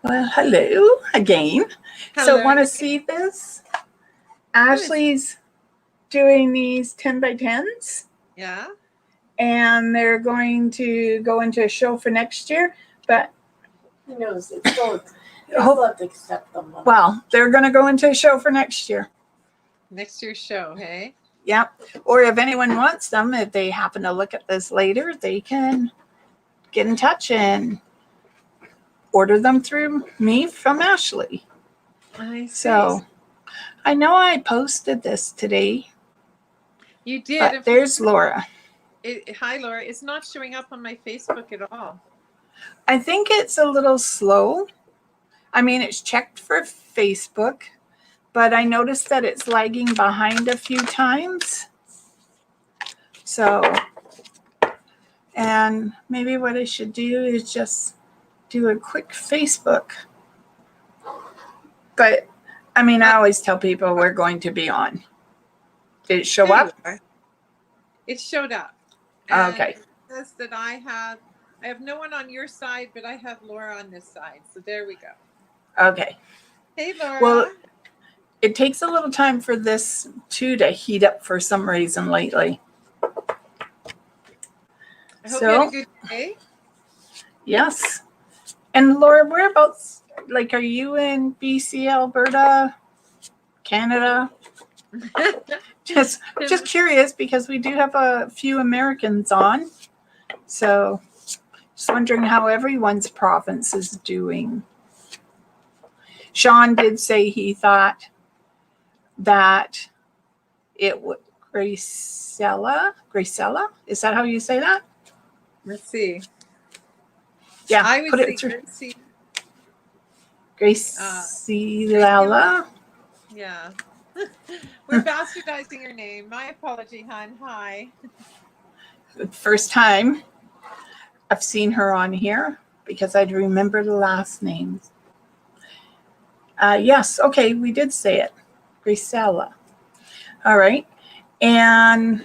Well, hello again. So, Hello. want to see this? Ashley's doing these 10 by 10s, Yeah. and they're going to go into a show for next year. But who knows? It's still, they still have to accept them. Well, they're going to go into a show for next year. Next year's show, hey? Yep. Or if anyone wants them, if they happen to look at this later, they can get in touch and order them through me from Ashley. I see. So, I know I posted this today. You did. But there's Laura. Hi, Laura. It's not showing up on my Facebook at all. I think it's a little slow. I mean, it's checked for Facebook, but I noticed that it's lagging behind a few times. So, and maybe what I should do is just do a quick Facebook. But, I mean, I always tell people we're going to be on. Did it show up? It showed up. Okay. It says that I have no one on your side, but I have Laura on this side. So there we go. Okay. Hey, Laura. Well, it takes a little time for this too to heat up for some reason lately. I hope you had a good day. Yes. And Laura, whereabouts, like, are you in BC, Alberta, Canada? Just curious, because we do have a few Americans on. So just wondering how everyone's province is doing. Sean did say he thought that it would Gracella, is that how you say that? Let's see. Yeah, I would put say it through. Gracella. Yeah. We're bastardizing your name. My apology, hon. Hi. First time I've seen her on here because I'd remember the last names. Yes, okay, we did say it. Gracella. All right. And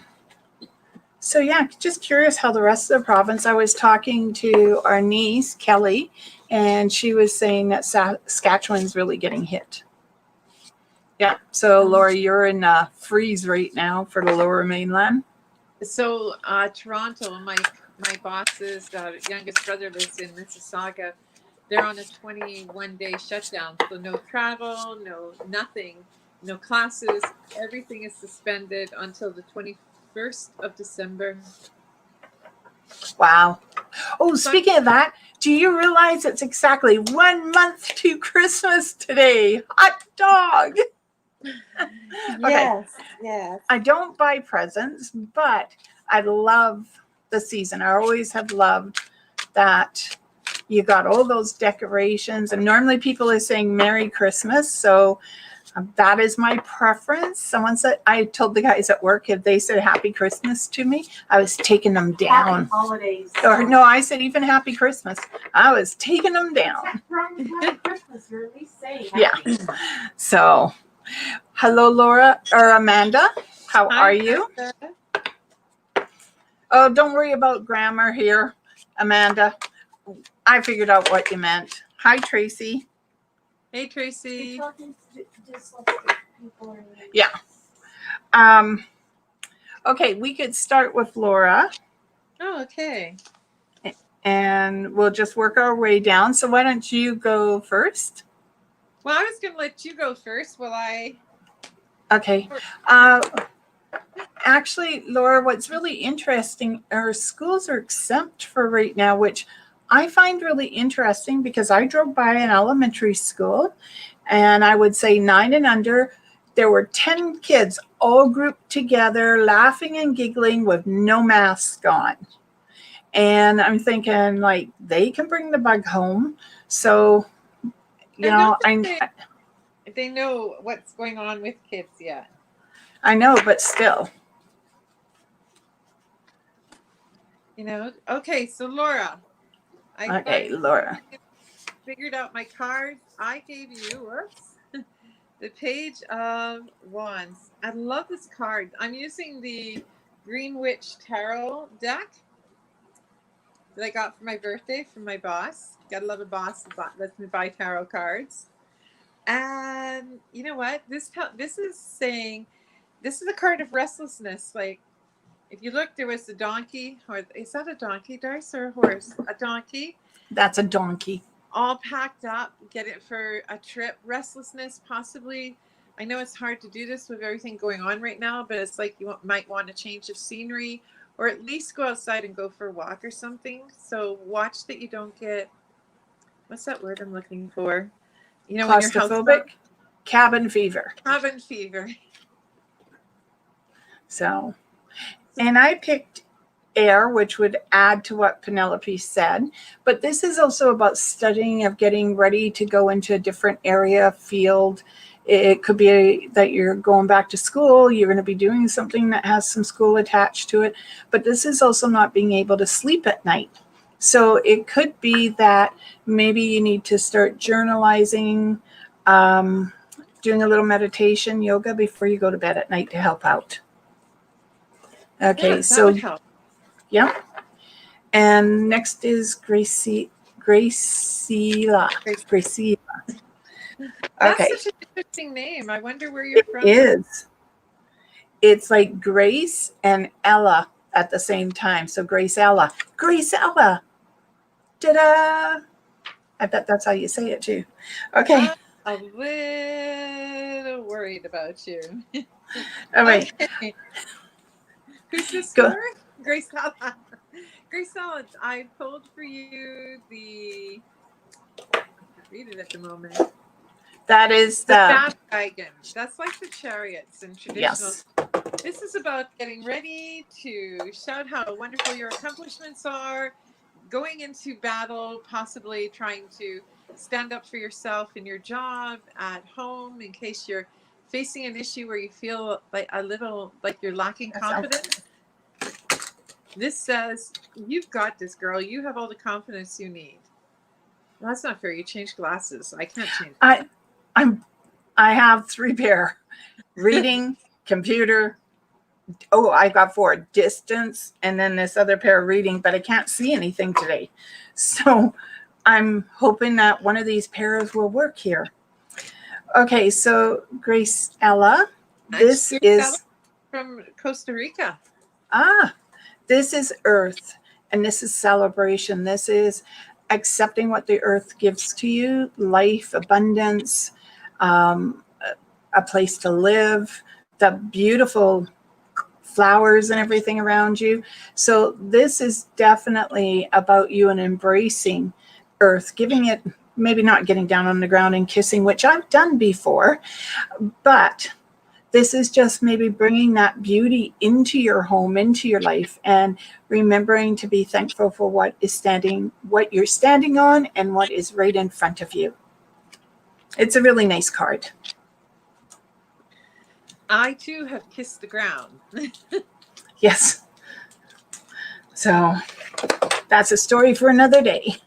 so, yeah, just curious how the rest of the province. I was talking to our niece, Kelly, and she was saying that Saskatchewan's really getting hit. Yeah. So, Laura, you're in freeze right now for the Lower Mainland. So, Toronto, my boss's youngest brother lives in Mississauga. They're on a 21-day shutdown. So no travel, nothing, no classes. Everything is suspended until the 21st of December. Wow. Oh, speaking of that, do you realize it's exactly 1 month to Christmas today? Hot dog. Yes, yes. I don't buy presents, but I love the season. I always have loved that you got all those decorations, and normally people are saying Merry Christmas, so that is my preference. Someone said, I told the guys at work, if they said Happy Christmas to me, I was taking them down. Happy holidays. Or no, I said even Happy Christmas. I was taking them down. Happy Christmas, you're at least saying happy. Yeah. So, hello, Laura or Amanda. How are you? Amanda. Oh, don't worry about grammar here, Amanda. I figured out what you meant. Hi, Tracy. Hey, Tracy. Yeah. Okay, we could start with Laura. Oh, okay. And we'll just work our way down. So why don't you go first? Well, I was going to let you go first while I... Okay. Actually, Laura, what's really interesting, our schools are exempt for right now, which I find really interesting because I drove by an elementary school, and I would say 9 and under, there were 10 kids all grouped together, laughing and giggling with no mask on. And I'm thinking, like, they can bring the bug home. So, you know, they know what's going on with kids yet. I know, but still. You know, okay, so Laura. Laura. Figured out my card. I gave you the Page of Wands. I love this card. I'm using the Green Witch Tarot deck. that I got for my birthday from my boss. Gotta love a boss that lets me buy tarot cards. And you know what? This is saying, this is a card of restlessness. Like, if you look, there was the donkey, or is that a donkey, Darcy, or a horse? A donkey. That's a donkey. All packed up, get it for a trip. Restlessness, possibly. I know it's hard to do this with everything going on right now, but it's like you might want a change of scenery, or at least go outside and go for a walk or something. So watch that you don't get, what's that word I'm looking for? You know, when your house Claustrophobic, cabin fever. cabin fever. So, and I picked air, which would add to what Penelope said. But this is also about studying, of getting ready to go into a different area, field. It could be that you're going back to school, you're going to be doing something that has some school attached to it. But this is also not being able to sleep at night. So it could be that maybe you need to start journalizing, doing a little meditation, yoga before you go to bed at night to help out. Okay, Yeah, that so would help. yeah. And next is Graciela. That's Okay, such an interesting name. I wonder where you're from. it is. It's like Grace and Ella at the same time. So Grace Ella. Grace Ella. Ta-da! I bet that's how you say it too. Okay. I'm a little worried about you. All right. Okay. Who's this Go. for? Grace Ella. Grace Ella, I pulled for you the, I can't read it at the moment. That is The wagon. That's like the chariots and traditional. yes. This is about getting ready to shout how wonderful your accomplishments are, going into battle, possibly trying to stand up for yourself in your job, at home, in case you're facing an issue where you feel like a little like you're lacking confidence. This says, you've got this, girl. You have all the confidence you need. Well, that's not fair. You changed glasses. I can't change. I have 3 pair. Reading, computer. Oh, I got 4. Distance, and then this other pair reading, but I can't see anything today. So I'm hoping that one of these pairs will work here. Okay, so Grace Ella, this is from Costa Rica. This is earth, and this is celebration. This is accepting what the earth gives to you, life, abundance, a place to live, the beautiful flowers and everything around you. So this is definitely about you and embracing earth, giving it, maybe not getting down on the ground and kissing, which I've done before, but this is just maybe bringing that beauty into your home, into your life, and remembering to be thankful for what you're standing on and what is right in front of you. It's a really nice card. I too have kissed the ground. Yes. So that's a story for another day.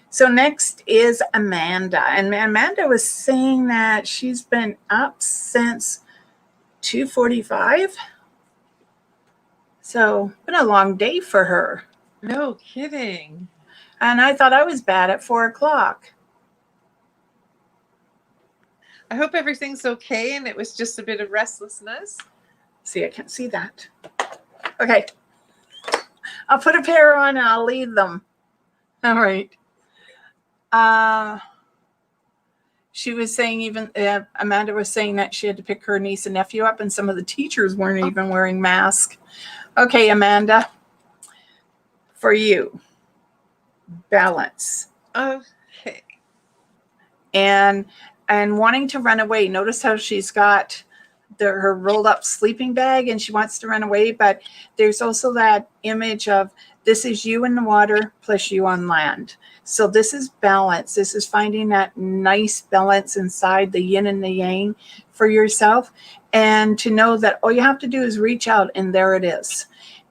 So next is Amanda. And Amanda was saying that she's been up since 2:45. So been a long day for her. No kidding. And I thought I was bad at 4 o'clock. I hope everything's okay and it was just a bit of restlessness. See, I can't see that. Okay. I'll put a pair on and I'll leave them. All right. She was saying Amanda was saying that she had to pick her niece and nephew up and some of the teachers weren't even wearing masks. Okay, Amanda, for you, balance. Okay. And wanting to run away. Notice how she's got her rolled up sleeping bag and she wants to run away, but there's also that image of this is you in the water plus you on land. So this is balance. This is finding that nice balance inside the yin and the yang for yourself, and to know that all you have to do is reach out and there it is.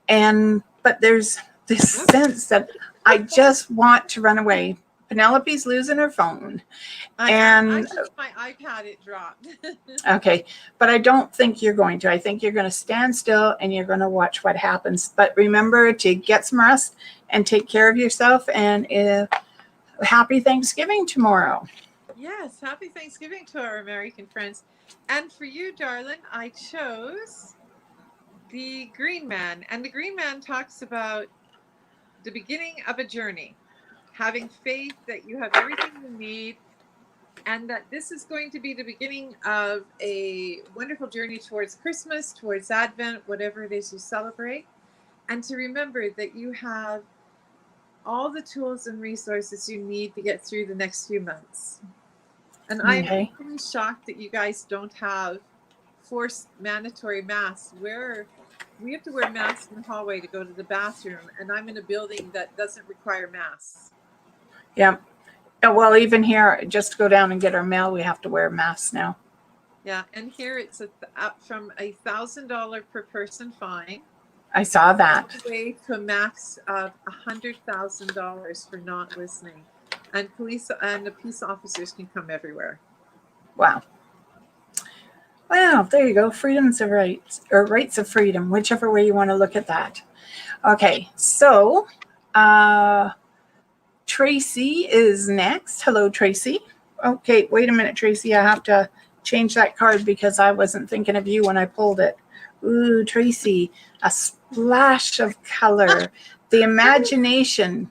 But there's this sense that I just want to run away, Penelope's losing her phone. I And actually, my iPad, it dropped. okay, but I don't think you're going to. I think you're going to stand still and you're going to watch what happens. But remember to get some rest and take care of yourself. And happy Thanksgiving tomorrow. Yes, happy Thanksgiving to our American friends. And for you, darling, I chose the Green Man. And the Green Man talks about the beginning of a journey, having faith that you have everything you need, and that this is going to be the beginning of a wonderful journey towards Christmas, towards Advent, whatever it is you celebrate. And to remember that you have all the tools and resources you need to get through the next few months. And I'm Okay. really shocked that you guys don't have forced mandatory masks. We have to wear masks in the hallway to go to the bathroom, and I'm in a building that doesn't require masks. Yeah. Well, even here, just to go down and get our mail, we have to wear masks now. Yeah, and here it's up from $1,000 per person fine. I saw that. All the way to a max of $100,000 for not listening. And the peace officers can come everywhere. Wow. Wow, there you go. Freedoms of rights, or rights of freedom, whichever way you want to look at that. Okay, so Tracy is next. Hello, Tracy. Okay, wait a minute, Tracy. I have to change that card because I wasn't thinking of you when I pulled it. Ooh, Tracy, a splash of color. The imagination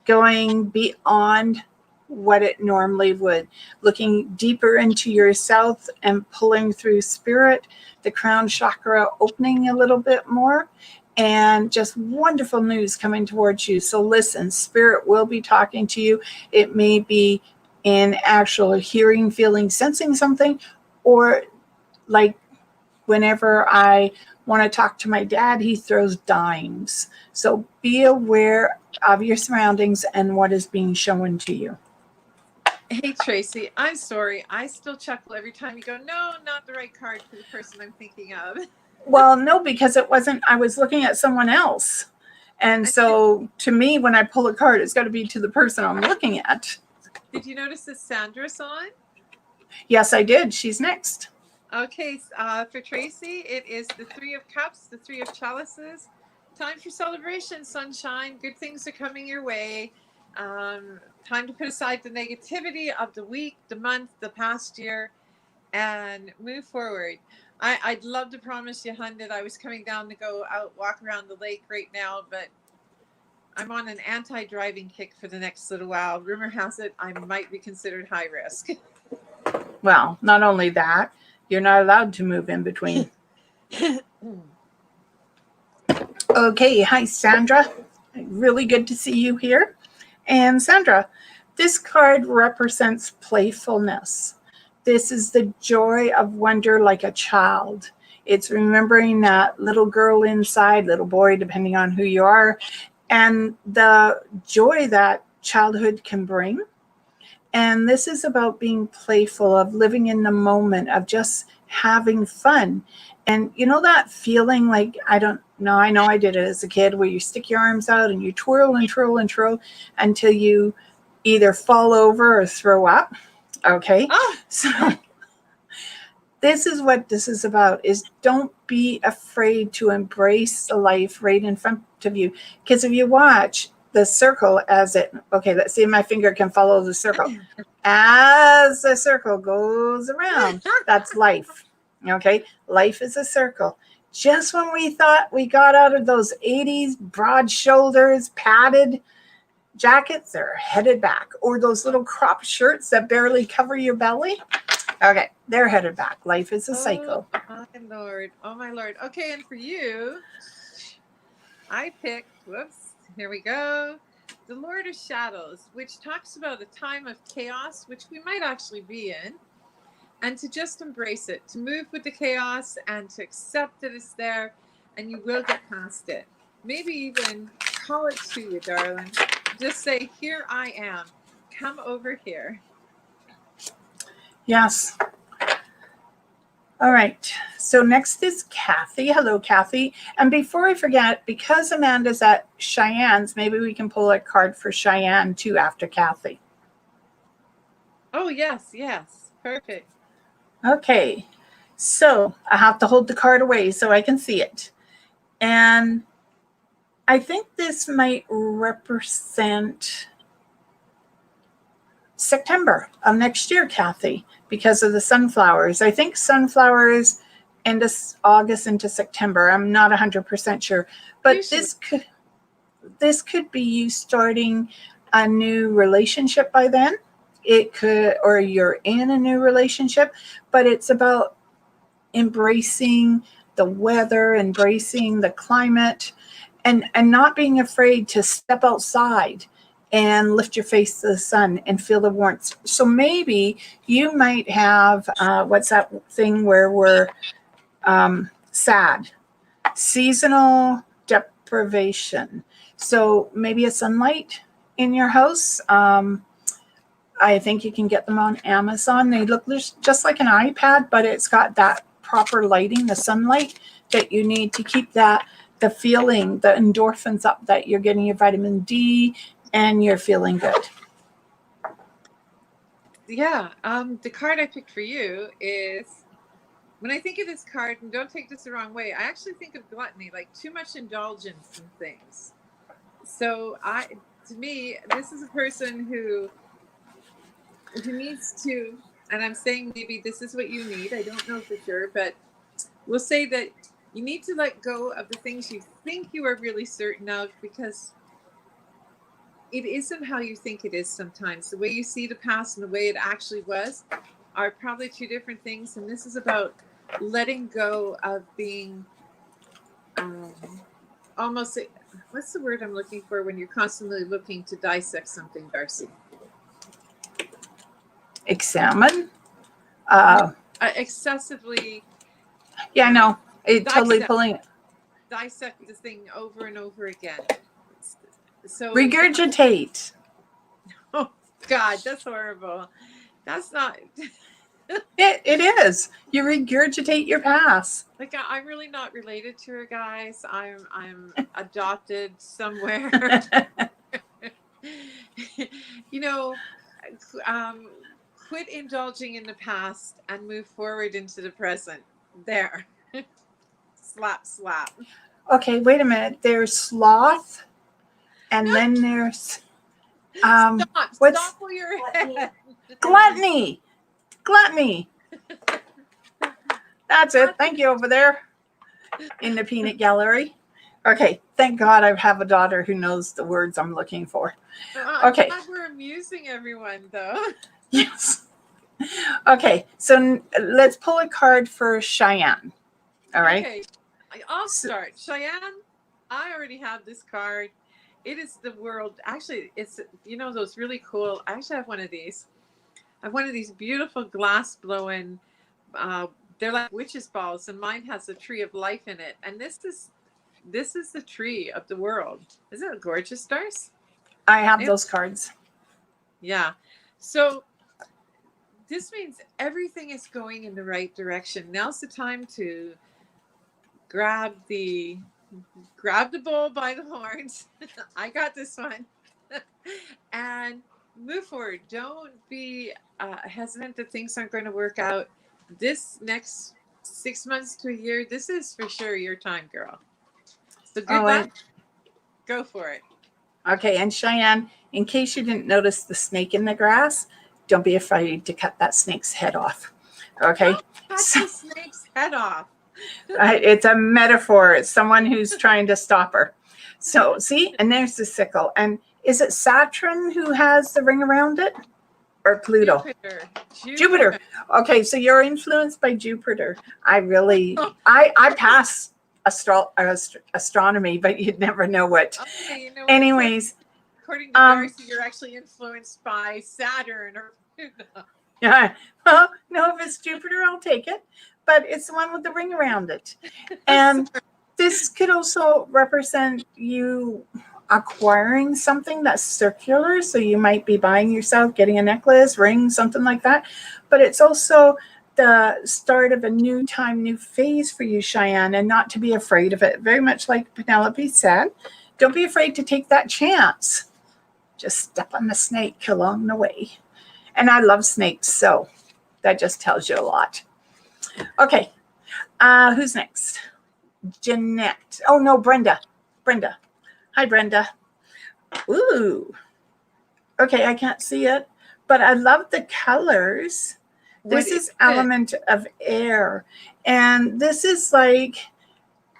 going beyond what it normally would, looking deeper into yourself and pulling through spirit, the crown chakra opening a little bit more, and just wonderful news coming towards you. So listen, spirit will be talking to you. It may be in actual hearing, feeling, sensing something, or like whenever I want to talk to my dad, he throws dimes. So be aware of your surroundings and what is being shown to you. Hey, Tracy, I'm sorry. I still chuckle every time you go, no, not the right card for the person I'm thinking of. Well, no, because it wasn't, I was looking at someone else. And so to me, when I pull a card, it's got to be to the person I'm looking at. Did you notice that Sandra's on? Yes, I did. She's next. Okay, for Tracy, it is the Three of Cups, the Three of Chalices. Time for celebration, sunshine. Good things are coming your way. Time to put aside the negativity of the week, the month, the past year, and move forward. I'd love to promise you, hun, that I was coming down to go out, walk around the lake right now, but I'm on an anti-driving kick for the next little while. Rumor has it I might be considered high risk. Well, not only that, you're not allowed to move in between. Okay, hi, Sandra. Really good to see you here. And Sandra, this card represents playfulness. This is the joy of wonder like a child. It's remembering that little girl inside, little boy, depending on who you are, and the joy that childhood can bring. And this is about being playful, of living in the moment, of just having fun. And you know that feeling like, I don't know, I know I did it as a kid, where you stick your arms out and you twirl and twirl and twirl until you either fall over or throw up. Okay. Oh. So this is what this is about, is don't be afraid to embrace the life right in front of you. Because if you watch the circle as it, okay, let's see if my finger can follow the circle. As the circle goes around, that's life. Okay, life is a circle. Just when we thought we got out of those 80s broad shoulders, padded jackets, they're headed back. Or those little crop shirts that barely cover your belly. Okay, they're headed back. Life is a cycle. Oh, my Lord. Oh, my Lord. Okay, and for you, I picked, whoops, here we go, the Lord of Shadows, which talks about a time of chaos, which we might actually be in, and to just embrace it, to move with the chaos and to accept that it's there, and you will get past it. Maybe even call it to you, darling. Just say, here I am. Come over here. Yes. All right. So next is Kathy. Hello, Kathy. And before I forget, because Amanda's at Cheyenne's, maybe we can pull a card for Cheyenne too after Kathy. Oh, yes, yes. Perfect. Okay, so I have to hold the card away so I can see it. And I think this might represent September of next year, Kathy, because of the sunflowers. I think sunflowers end of August into September. I'm not 100% sure, but Usually, this could be you starting a new relationship by then. It could, or you're in a new relationship, but it's about embracing the weather, embracing the climate, and not being afraid to step outside and lift your face to the sun and feel the warmth. So maybe you might have what's that thing where we're sad, seasonal deprivation. So maybe a sunlight in your house. I think you can get them on Amazon. They look just like an iPad, but it's got that proper lighting, the sunlight that you need to keep that the feeling, the endorphins up, that you're getting your vitamin D and you're feeling good. yeah. The card I picked for you is, when I think of this card, and don't take this the wrong way, I actually think of gluttony, like too much indulgence in things. So to me, this is a person who needs to, and I'm saying maybe this is what you need. I don't know for sure, but we'll say that you need to let go of the things you think you are really certain of, because it isn't how you think it is sometimes. The way you see the past and the way it actually was are probably two different things. And this is about letting go of being almost, what's the word I'm looking for when you're constantly looking to dissect something, D'Arcy? Examine. Excessively. Yeah, no, it totally pulling. Dissect the thing over and over again. So Regurgitate. oh God, that's horrible. That's not. It is. You regurgitate your past. Like, I'm really not related to her, guys. I'm adopted somewhere. You know, quit indulging in the past and move forward into the present. There. Slap, slap. Okay, wait a minute. There's sloth, and then there's Stop for your head. Gluttony. Gluttony. That's it. Thank you over there in the peanut gallery. Okay, thank God I have a daughter who knows the words I'm looking for. Okay. I'm glad we're amusing everyone, though. Yes. Okay, so let's pull a card for Cheyenne. All right. Okay, I'll start. Cheyenne, I already have this card. It is the world. Actually, it's, those really cool. I actually have one of these. I have one of these beautiful glass blowing. They're like witches' balls, and mine has a tree of life in it. And this is the tree of the world. Isn't it gorgeous, Stars? I have those cards. Yeah. So this means everything is going in the right direction. Now's the time to grab the bull by the horns. I got this one. And move forward. Don't be hesitant that things aren't going to work out. This next 6 months to a year, this is for sure your time, girl. So good luck. Go for it. Okay, and Cheyenne, in case you didn't notice the snake in the grass, don't be afraid to cut that snake's head off. Okay? Cut the snake's head off. It's a metaphor. It's someone who's trying to stop her. So, see? And there's the sickle. And is it Saturn who has the ring around it? Or Pluto? Jupiter. Okay, so you're influenced by Jupiter. I pass astronomy, but you'd never know what. Okay, anyways. According to D'Arcy, you're actually influenced by Saturn or Pluto. Yeah. Well, no, if it's Jupiter, I'll take it. But it's the one with the ring around it. And this could also represent you acquiring something that's circular. So you might be buying yourself, getting a necklace, ring, something like that. But it's also the start of a new time, new phase for you, Cheyenne, and not to be afraid of it. Very much like Penelope said, don't be afraid to take that chance. Just step on the snake along the way. And I love snakes, so that just tells you a lot. Okay, who's next? Jeanette. Oh, no, Brenda. Brenda. Hi, Brenda. Ooh. Okay, I can't see it, but I love the colors. What This is it? element of air. And this is like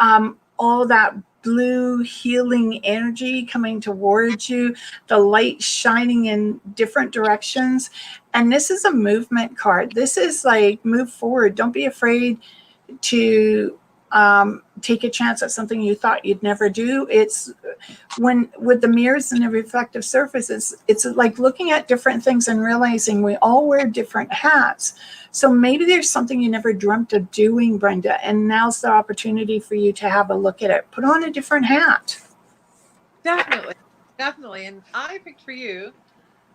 all that blue healing energy coming towards you, the light shining in different directions. And this is a movement card. This is like move forward. Don't be afraid to take a chance at something you thought you'd never do. It's when with the mirrors and the reflective surfaces, it's like looking at different things and realizing we all wear different hats. So maybe there's something you never dreamt of doing, Brenda, and now's the opportunity for you to have a look at it. Put on a different hat. Definitely, definitely. And I picked for you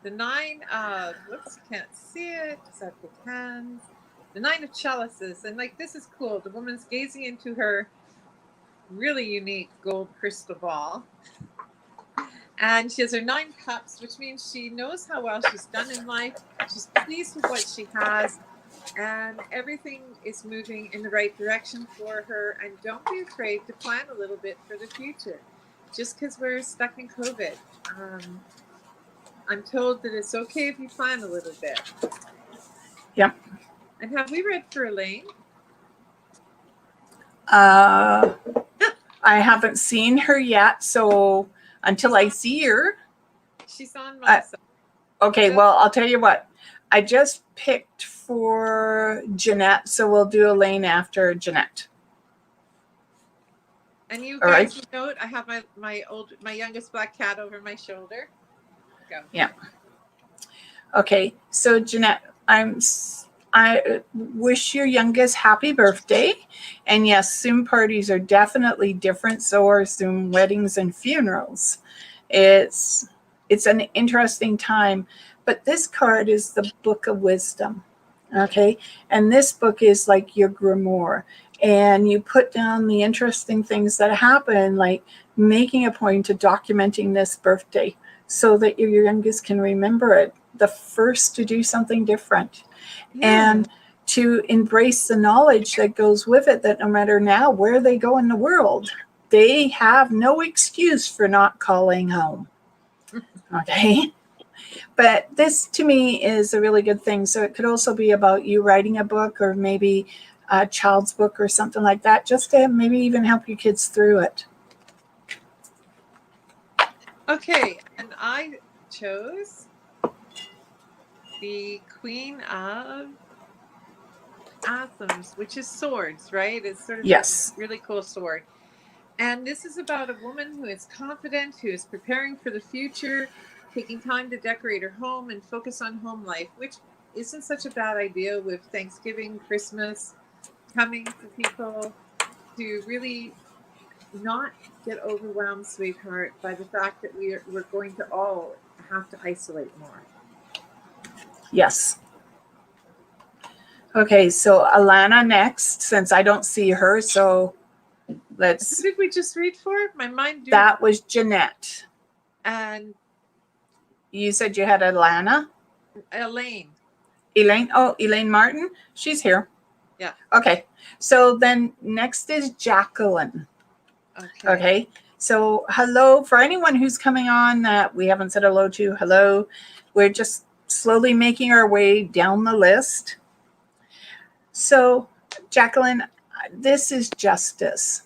the 9 of, whoops, can't see it because I have the hands. The 9 of chalices. And like, this is cool. The woman's gazing into her really unique gold crystal ball. And she has her 9 cups, which means she knows how well she's done in life. She's pleased with what she has. And everything is moving in the right direction for her. And don't be afraid to plan a little bit for the future. Just because we're stuck in COVID. I'm told that it's okay if you plan a little bit. Yep. And have we read for Elaine? I haven't seen her yet, so until I see her. She's on my side. Okay, well, I'll tell you what. I just picked for Jeanette, so we'll do Elaine after Jeanette. And you All guys right. note, I have my youngest black cat over my shoulder. Go. Yeah. Okay, so Jeanette, I wish your youngest happy birthday. And yes, Zoom parties are definitely different. So are Zoom weddings and funerals. It's an interesting time. But this card is the Book of Wisdom. Okay, and this book is like your grimoire. And you put down the interesting things that happen, like making a point of documenting this birthday so that your youngest can remember it, the first to do something different. Yeah. And to embrace the knowledge that goes with it, that no matter now where they go in the world, they have no excuse for not calling home. Okay. But this to me is a really good thing. So it could also be about you writing a book or maybe a child's book or something like that, just to maybe even help your kids through it. Okay, and I chose the Queen of Athens, which is swords, right? It's sort of Yes. a really cool sword. And this is about a woman who is confident, who is preparing for the future, taking time to decorate her home and focus on home life, which isn't such a bad idea with Thanksgiving, Christmas coming for people, to really not get overwhelmed, sweetheart, by the fact that we're going to all have to isolate more. Yes. Okay, so Alana next, since I don't see her, so let's. Who did we just read for? My mind. That was Jeanette. And You said you had Alana? Elaine. Elaine? Oh, Elaine Martin? She's here. Yeah. Okay, so then next is Jacqueline. Okay. So hello, for anyone who's coming on that we haven't said hello to, hello. We're just slowly making our way down the list. So Jacqueline, this is justice,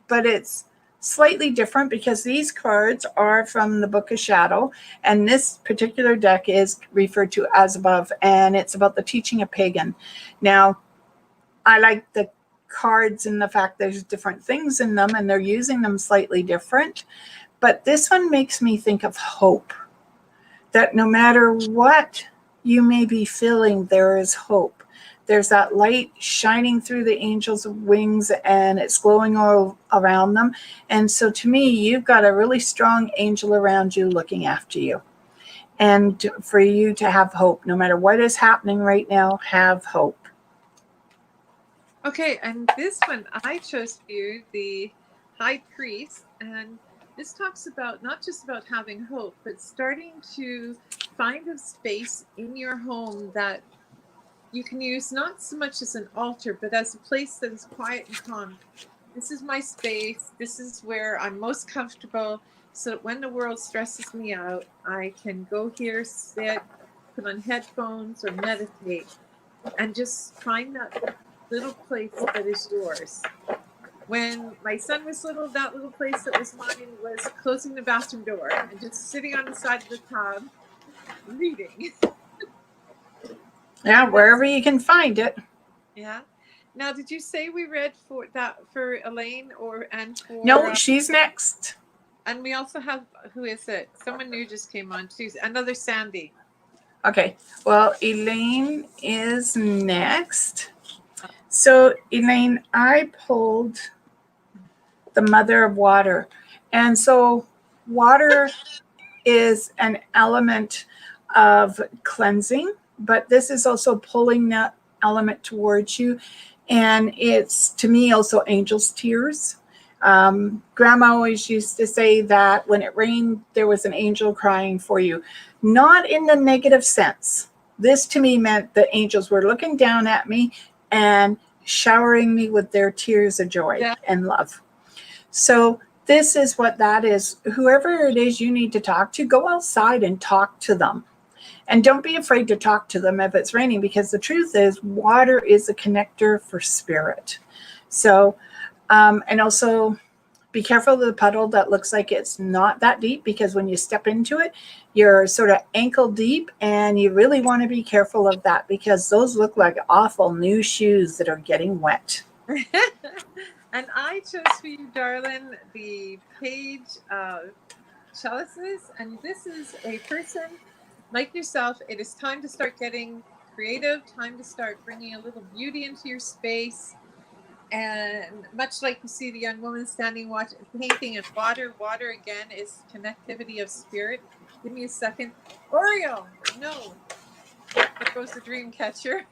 but it's slightly different because these cards are from the Book of Shadow, and this particular deck is referred to as above, and it's about the teaching of pagan. Now, I like the cards and the fact there's different things in them and they're using them slightly different, but this one makes me think of hope, that no matter what you may be feeling, there is hope. There's that light shining through the angels' wings and it's glowing all around them. And so to me, you've got a really strong angel around you looking after you. And for you to have hope, no matter what is happening right now, have hope. Okay, and this one I chose for you, the High Priest, and this talks about not just about having hope, but starting to find a space in your home that you can use not so much as an altar, but as a place that is quiet and calm. This is my space. This is where I'm most comfortable, so that when the world stresses me out, I can go here, sit, put on headphones, or meditate, and just find that little place that is yours. When my son was little, that little place that was mine was closing the bathroom door and just sitting on the side of the tub reading. Yeah, wherever you can find it. Yeah. Now, did you say we read for Elaine and for No, she's next. and we also have, who is it? Someone new just came on too. Another Sandy. Okay, well, Elaine is next. So, Elaine, I pulled the Mother of Water. And so, water is an element of cleansing, but this is also pulling that element towards you. And it's, to me, also angel's tears. Grandma always used to say that when it rained, there was an angel crying for you. Not in the negative sense. This to me meant the angels were looking down at me and showering me with their tears of joy and love. So this is what that is. Whoever it is you need to talk to, go outside and talk to them. And don't be afraid to talk to them if it's raining, because the truth is water is a connector for spirit. So, and also be careful of the puddle that looks like it's not that deep, because when you step into it, you're sort of ankle deep, and you really want to be careful of that, because those look like awful new shoes that are getting wet. And I chose for you, darling, the page of chalices. And this is a person like yourself. It is time to start getting creative, time to start bringing a little beauty into your space. And much like you see the young woman standing painting in water, water again is connectivity of spirit. Give me a second. Oreo, no. There goes the dream catcher.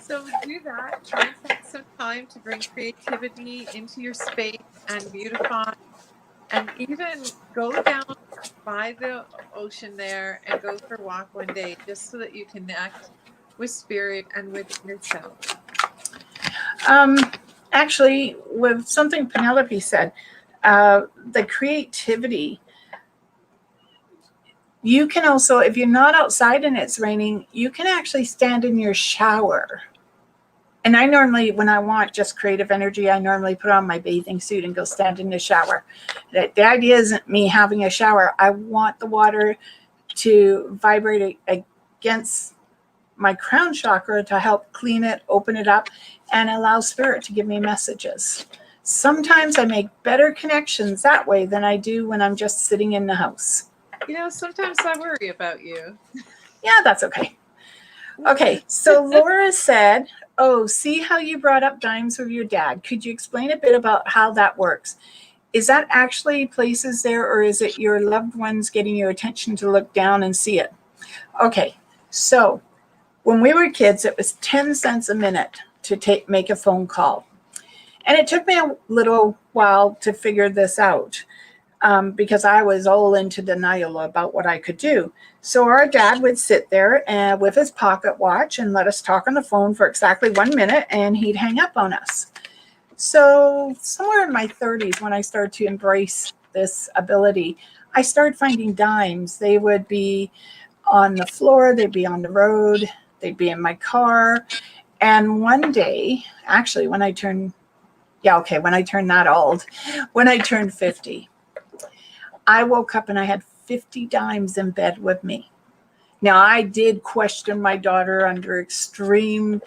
So do that. Try and take some time to bring creativity into your space and beautify. And even go down by the ocean there and go for a walk one day, just so that you connect with spirit and with yourself. Actually, with something Penelope said, the creativity, you can also, if you're not outside and it's raining, you can actually stand in your shower. And I normally, when I want just creative energy, I normally put on my bathing suit and go stand in the shower. The idea isn't me having a shower. I want the water to vibrate against my crown chakra to help clean it, open it up, and allow spirit to give me messages. Sometimes I make better connections that way than I do when I'm just sitting in the house. You know, sometimes I worry about you. Yeah, that's okay. Okay, so Laura said, oh, see how you brought up dimes with your dad. Could you explain a bit about how that works? Is that actually places there, or is it your loved ones getting your attention to look down and see it? Okay, so when we were kids, it was 10 cents a minute to make a phone call. And it took me a little while to figure this out, because I was all into denial about what I could do. So our dad would sit there with his pocket watch and let us talk on the phone for exactly 1 minute, and he'd hang up on us. So somewhere in my 30s, when I started to embrace this ability, I started finding dimes. They would be on the floor, they'd be on the road, they'd be in my car. And one day, actually, when I turned that old, when I turned 50, I woke up and I had 50 dimes in bed with me. Now, I did question my daughter under extreme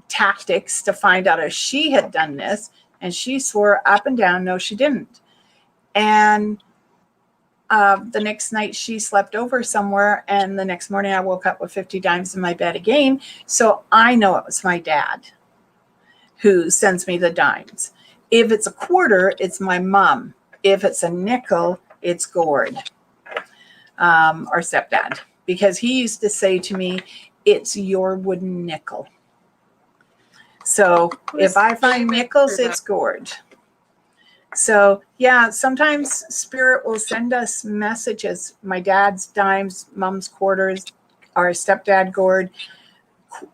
tactics to find out if she had done this, and she swore up and down, no, she didn't. And the next night she slept over somewhere, and the next morning I woke up with 50 dimes in my bed again. So I know it was my dad who sends me the dimes. If it's a quarter, it's my mom. If it's a nickel, it's Gord, our stepdad, because he used to say to me, it's your wooden nickel. So if I find nickels, it's Gord. So yeah, sometimes spirit will send us messages. My dad's dimes, mom's quarters, our stepdad gourd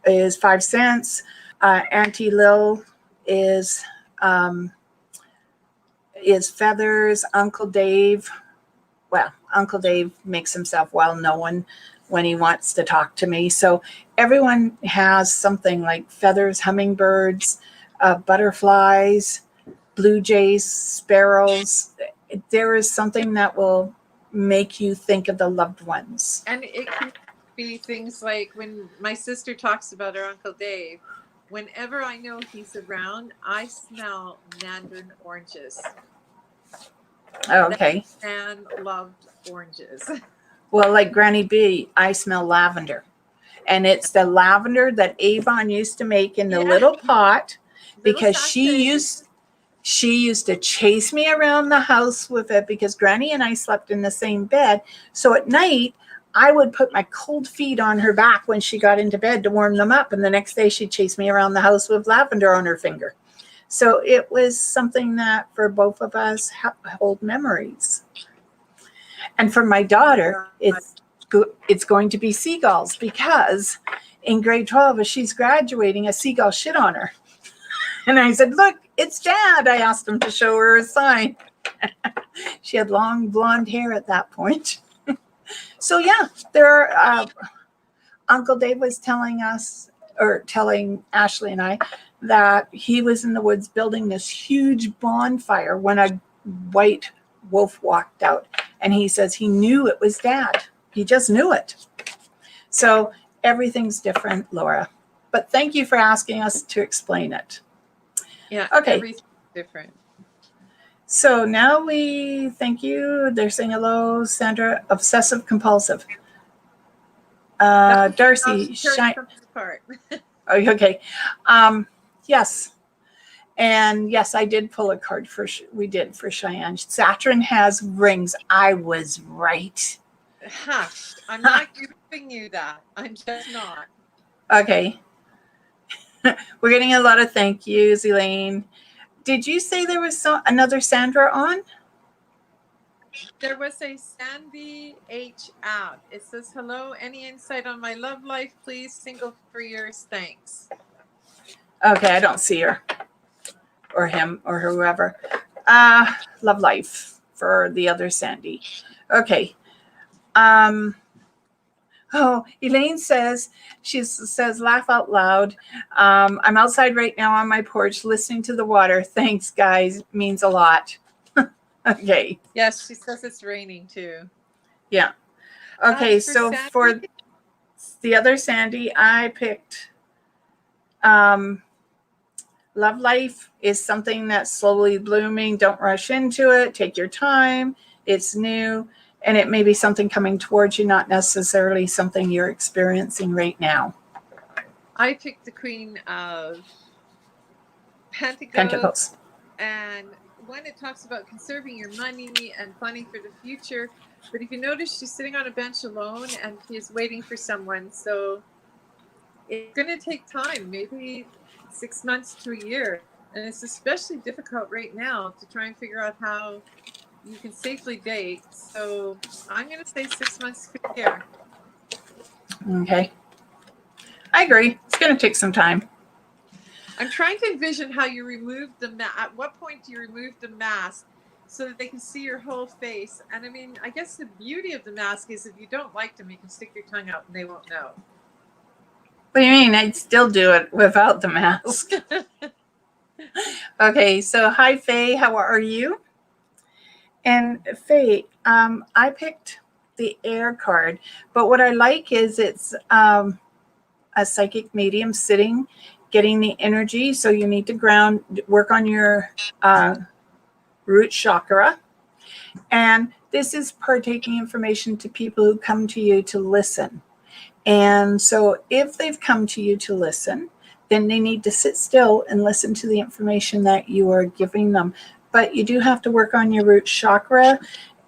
is 5 cents. Auntie Lil is um, feathers. Uncle Dave, well, Uncle Dave makes himself well known when he wants to talk to me. So everyone has something like feathers, hummingbirds, butterflies, blue jays, sparrows. There is something that will make you think of the loved ones. And it can be things like when my sister talks about her Uncle Dave, whenever I know he's around, I smell mandarin oranges. Oh, okay. And loved oranges. Well, like Granny B, I smell lavender. And it's the lavender that Avon used to make in the little pot because she used to chase me around the house with it because Granny and I slept in the same bed. So at night, I would put my cold feet on her back when she got into bed to warm them up. And the next day she'd chase me around the house with lavender on her finger. So it was something that for both of us hold memories. And for my daughter, it's going to be seagulls because in grade 12, as she's graduating, a seagull shit on her. And I said, look, it's Dad. I asked him to show her a sign. She had long blonde hair at that point. So yeah, there are, Uncle Dave was telling Ashley and I that he was in the woods building this huge bonfire when a white wolf walked out. And he says he knew it was Dad. He just knew it. So everything's different, Laura. But thank you for asking us to explain it. Yeah, okay. Everything's different. So now we thank you. They're saying hello, Sandra. Obsessive compulsive. D'Arcy. Oh, okay. Yes. And yes, I did pull a card for Cheyenne. Saturn has rings. I was right. Hush. I'm not giving you that. I'm just not. Okay. We're getting a lot of thank yous, Elaine. Did you say there was another Sandra on? There was a Sandy H. out. It says, hello, any insight on my love life, please? Single for years, thanks. Okay, I don't see her. Or him or whoever. Love life for the other Sandy. Okay. Elaine says, laugh out loud. I'm outside right now on my porch listening to the water. Thanks, guys. Means a lot. Okay. Yes, she says it's raining too. Yeah. Okay, so Sandy, for the other Sandy, I picked love life is something that's slowly blooming. Don't rush into it. Take your time. It's new. And it may be something coming towards you, not necessarily something you're experiencing right now. I picked the Queen of Pentacles. And when it talks about conserving your money and planning for the future, but if you notice, she's sitting on a bench alone and she's waiting for someone. So it's going to take time, maybe 6 months to a year. And it's especially difficult right now to try and figure out how you can safely date. So I'm going to say 6 months to a year. Okay. I agree. It's going to take some time. I'm trying to envision how you remove the mask. At what point do you remove the mask so that they can see your whole face? And I mean, I guess the beauty of the mask is if you don't like them, you can stick your tongue out and they won't know. What do you mean? I'd still do it without the mask. Okay, so hi, Faye. How are you? And Faye, I picked the air card, but what I like is it's a psychic medium sitting, getting the energy. So you need to work on your root chakra. And this is partaking information to people who come to you to listen. And so if they've come to you to listen, then they need to sit still and listen to the information that you are giving them. But you do have to work on your root chakra.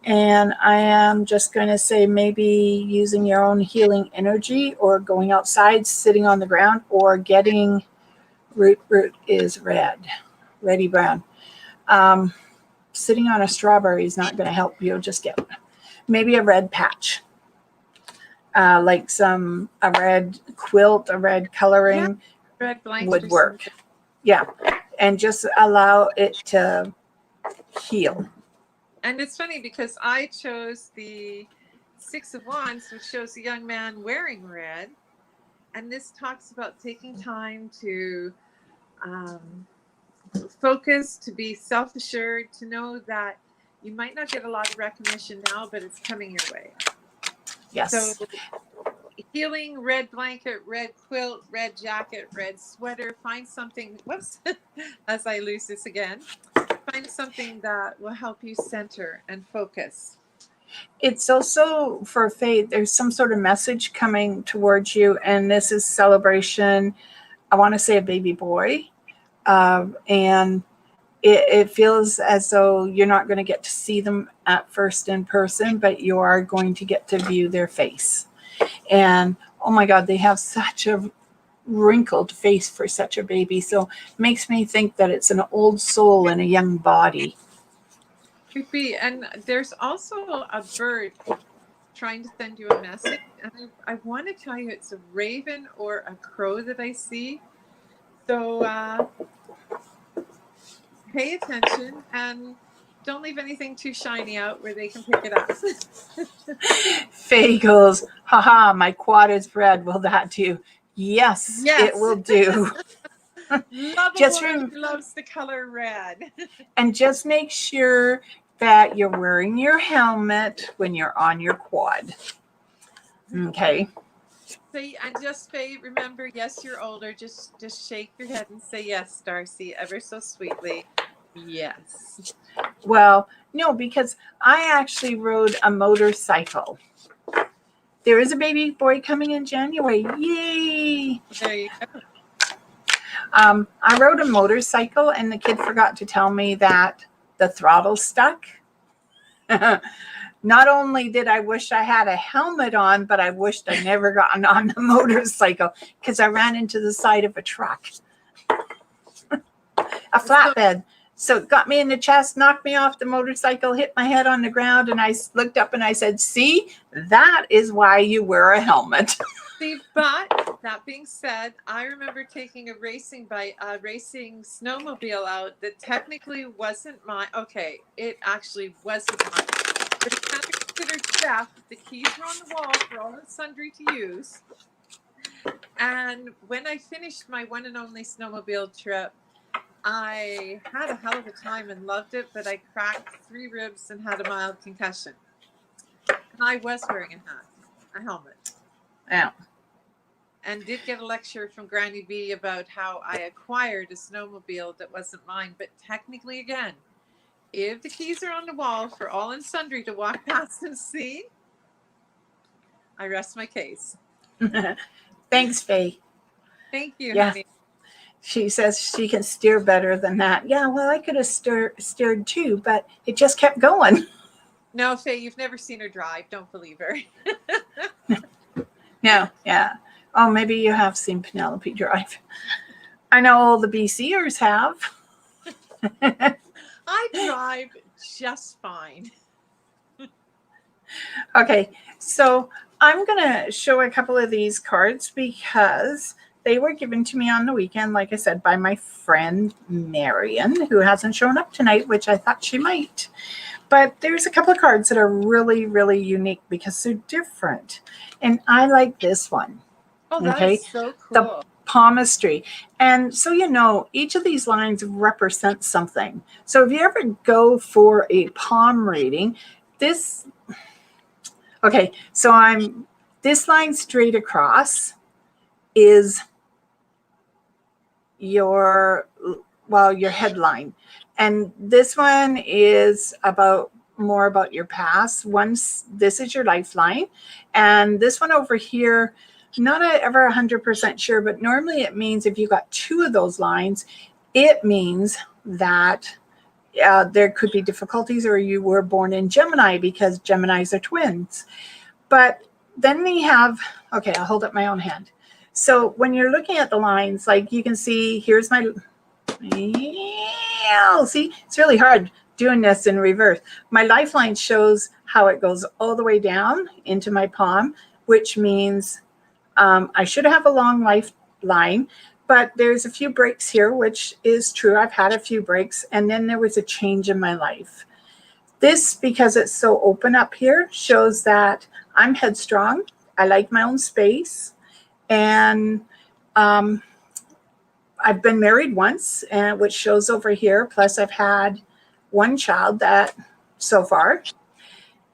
And I am just going to say maybe using your own healing energy or going outside, sitting on the ground, or getting root is reddy brown. sitting on a strawberry is not going to help you. Just get maybe a red patch, like a red quilt, a red coloring Red blanket would or work. something. Yeah, and just allow it to heal. And it's funny because I chose the Six of Wands, which shows a young man wearing red. And this talks about taking time to focus, to be self-assured, to know that you might not get a lot of recognition now, but it's coming your way. Yes. So healing, red blanket, red quilt, red jacket, red sweater. Find something, whoops, as I lose this again, find something that will help you center and focus. It's also for faith. There's some sort of message coming towards you, and this is celebration. I want to say a baby boy, and it feels as though you're not going to get to see them at first in person, but you are going to get to view their face. And oh my God, they have such a wrinkled face for such a baby. So it makes me think that it's an old soul in a young body. Could be. And there's also a bird trying to send you a message. And I want to tell you it's a raven or a crow that I see. So pay attention and don't leave anything too shiny out where they can pick it up. Faye goes, haha, my quad is red. Will that do? Yes, Yes. it will do. Love a Just woman who loves the color red. And just make sure that you're wearing your helmet when you're on your quad. Okay. So, and just Faye, remember, yes, you're older. Just shake your head and say yes, D'Arcy, ever so sweetly. Yes. Well, no, because I actually rode a motorcycle. There is a baby boy coming in January. Yay! There you go. I rode a motorcycle, and the kid forgot to tell me that the throttle stuck. Not only did I wish I had a helmet on, but I wished I never gotten on the motorcycle because I ran into the side of a truck, a flatbed. So it got me in the chest, knocked me off the motorcycle, hit my head on the ground, and I looked up and I said, see, that is why you wear a helmet. See, but that being said, I remember taking a racing snowmobile out that technically wasn't mine. Okay, it actually wasn't mine. But it's kind of considered theft. The keys were on the wall for all and sundry to use. And when I finished my one and only snowmobile trip, I had a hell of a time and loved it, but I cracked 3 ribs and had a mild concussion. And I was wearing a helmet. Yeah. And did get a lecture from Granny B about how I acquired a snowmobile that wasn't mine. But technically, again, if the keys are on the wall for all and sundry to walk past and see, I rest my case. Thanks, Faye. Thank you, Yeah. honey. She says she can steer better than that. Yeah, well, I could have steered too, but it just kept going. No, Faye, you've never seen her drive. Don't believe her. No, yeah. Oh, maybe you have seen Penelope drive. I know all the BCers have. I drive just fine. Okay, so I'm going to show a couple of these cards because they were given to me on the weekend, like I said, by my friend Marion, who hasn't shown up tonight, which I thought she might. But there's a couple of cards that are really, really unique because they're different. And I like this one. Oh, that Okay. is so cool. The palmistry. And so, you know, each of these lines represents something. So if you ever go for a palm reading, this line straight across is your headline. And this one is more about your past. This is your lifeline. And this one over here, not ever 100% sure, but normally it means if you got 2 of those lines, it means that there could be difficulties or you were born in Gemini because Geminis are twins. But then we have, okay, I'll hold up my own hand. So when you're looking at the lines, like you can see, here's my, see, it's really hard doing this in reverse. My lifeline shows how it goes all the way down into my palm, which means I should have a long lifeline, but there's a few breaks here, which is true. I've had a few breaks, and then there was a change in my life. This, because it's so open up here, shows that I'm headstrong. I like my own space, and I've been married once, and which shows over here. Plus, I've had one child that so far.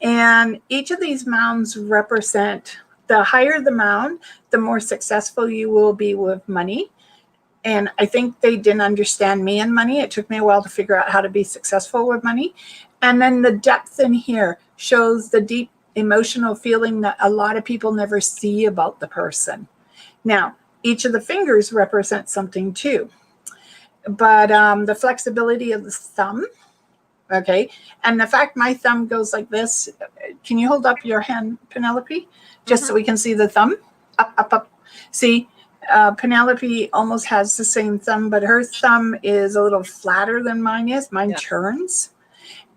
And each of these mounds represent, the higher the mound, the more successful you will be with money. And I think they didn't understand me and money. It took me a while to figure out how to be successful with money. And then the depth in here shows the deep emotional feeling that a lot of people never see about the person. Now, each of the fingers represents something too. But the flexibility of the thumb, okay, and the fact my thumb goes like this. Can you hold up your hand, Penelope? Just so we can see the thumb. Up, up, up. See, Penelope almost has the same thumb, but her thumb is a little flatter than mine is. Mine turns.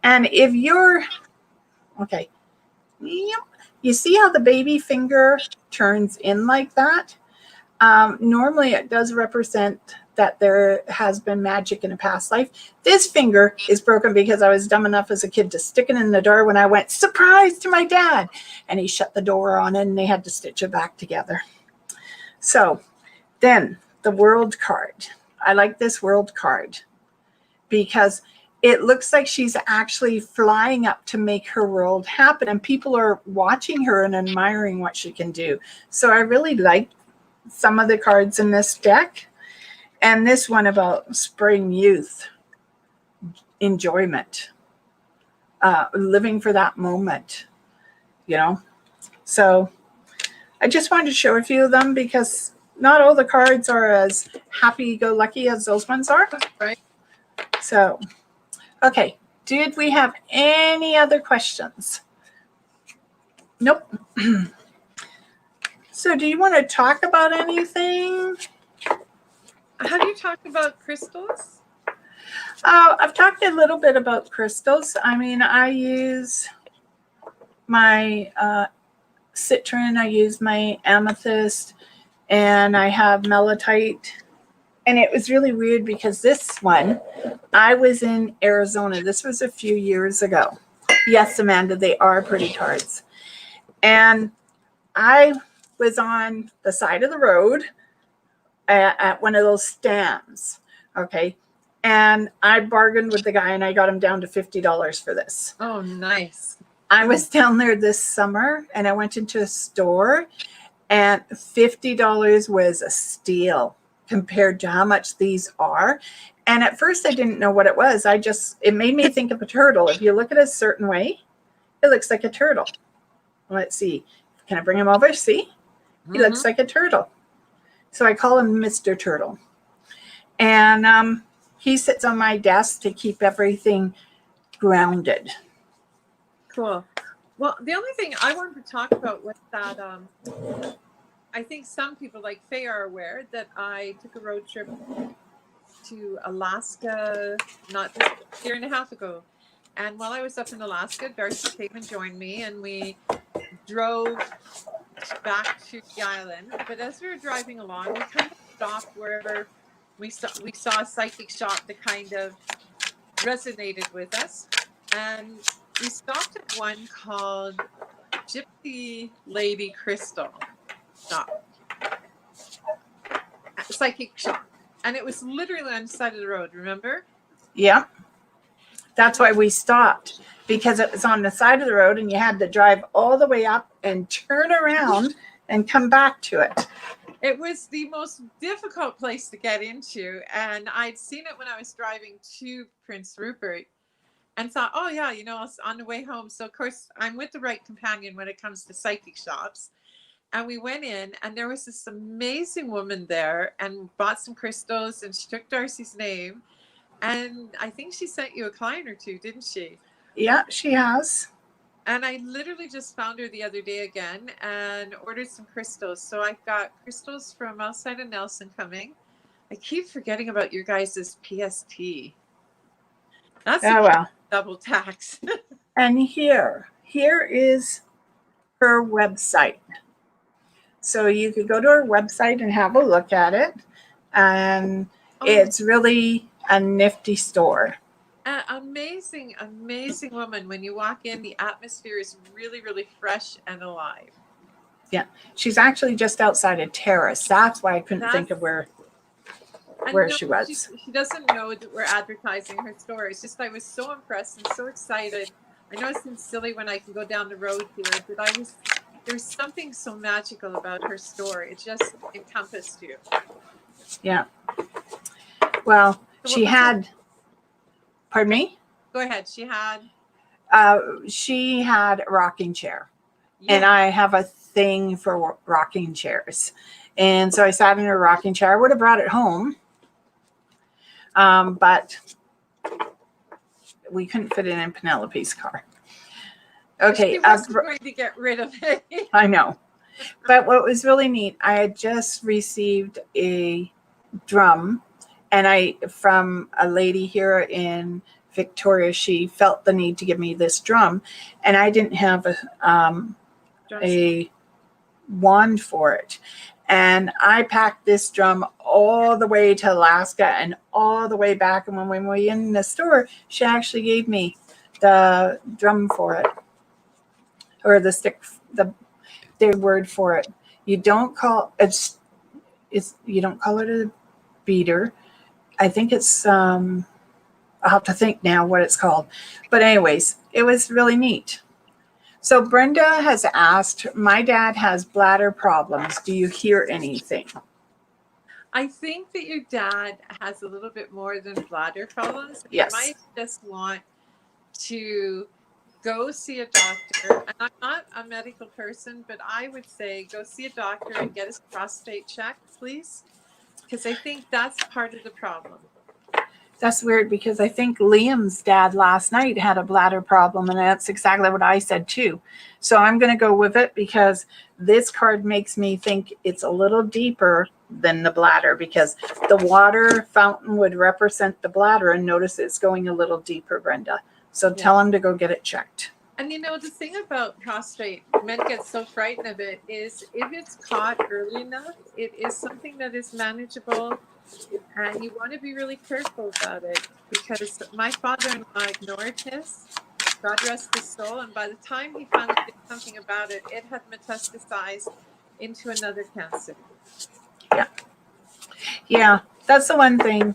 And if you're, okay, you see how the baby finger turns in like that? Normally it does represent that there has been magic in a past life. This finger is broken because I was dumb enough as a kid to stick it in the door when I went, surprise, to my dad. And he shut the door on it and they had to stitch it back together. So then the world card. I like this world card because it looks like she's actually flying up to make her world happen. And people are watching her and admiring what she can do. So I really like some of the cards in this deck. And this one about spring youth, enjoyment, living for that moment, you know. So I just wanted to show a few of them because not all the cards are as happy-go-lucky as those ones are. Right. So, okay. Did we have any other questions? Nope. So do you want to talk about anything? Have you talked about crystals? I've talked a little bit about crystals. I mean, I use my citrine, I use my amethyst, and I have melitite. And it was really weird because this one, I was in Arizona. This was a few years ago. Yes, Amanda, they are pretty cards. And I was on the side of the road at one of those stands, okay? And I bargained with the guy and I got him down to $50 for this. Oh, nice. I was down there this summer and I went into a store and $50 was a steal compared to how much these are. And at first I didn't know what it was. It made me think of a turtle. If you look at it a certain way, it looks like a turtle. Let's see. Can I bring him over? See? He looks like a turtle. So I call him Mr. Turtle. And he sits on my desk to keep everything grounded. Cool. Well, the only thing I wanted to talk about was that I think some people like Faye are aware that I took a road trip to Alaska not just a year and a half ago. And while I was up in Alaska, D'Arcy came and joined me and we drove back to the island. But as we were driving along, we kind of stopped wherever we saw a psychic shop that kind of resonated with us. And we stopped at one called Gypsy Lady Crystal Shop. Psychic shop. And it was literally on the side of the road, remember? Yeah. That's why we stopped, because it was on the side of the road and you had to drive all the way up and turn around and come back to it. It was the most difficult place to get into. And I'd seen it when I was driving to Prince Rupert and thought, oh, yeah, you know, I was on the way home. So, of course, I'm with the right companion when it comes to psychic shops. And we went in and there was this amazing woman there and bought some crystals and she took D'Arcy's name. And I think she sent you a client or two, didn't she? Yeah, she has. And I literally just found her the other day again and ordered some crystals. So I've got crystals from outside of Nelson coming. I keep forgetting about your guys' PST. That's double tax. And here is her website. So you could go to her website and have a look at it. And it's really a nifty store. Amazing, amazing woman. When you walk in, the atmosphere is really, really fresh and alive. Yeah. She's actually just outside of Terrace. That's why I couldn't think of where she was. She doesn't know that we're advertising her store. It's just I was so impressed and so excited. I know it seems silly when I can go down the road here, but there's something so magical about her store. It just encompassed you. Yeah. Well, she had, pardon me? Go ahead. She had a rocking chair. Yeah. And I have a thing for rocking chairs. And so I sat in a rocking chair. I would have brought it home. But we couldn't fit it in Penelope's car. Okay. She wasn't going to get rid of it. I know. But what was really neat, I had just received a drum, and from a lady here in Victoria, she felt the need to give me this drum, and I didn't have a wand for it. And I packed this drum all the way to Alaska and all the way back. And when we were in the store, she actually gave me the drum for it, or the stick, their word for it. You don't call you don't call it a beater. I think it's I'll have to think now what it's called. But anyways, it was really neat. So Brenda has asked, my dad has bladder problems. Do you hear anything? I think that your dad has a little bit more than bladder problems. Yes. You might just want to go see a doctor. And I'm not a medical person, but I would say go see a doctor and get his prostate checked, please. Because I think that's part of the problem. That's weird, because I think Liam's dad last night had a bladder problem, and that's exactly what I said too. So I'm going to go with it, because this card makes me think it's a little deeper than the bladder, because the water fountain would represent the bladder, and notice it's going a little deeper, Brenda. So tell him to go get it checked. And you know, the thing about prostate, men get so frightened of it, is if it's caught early enough, it is something that is manageable. And you want to be really careful about it, because my father-in-law ignored his, God rest his soul, and by the time he finally did something about it, it had metastasized into another cancer. Yeah, that's the one thing.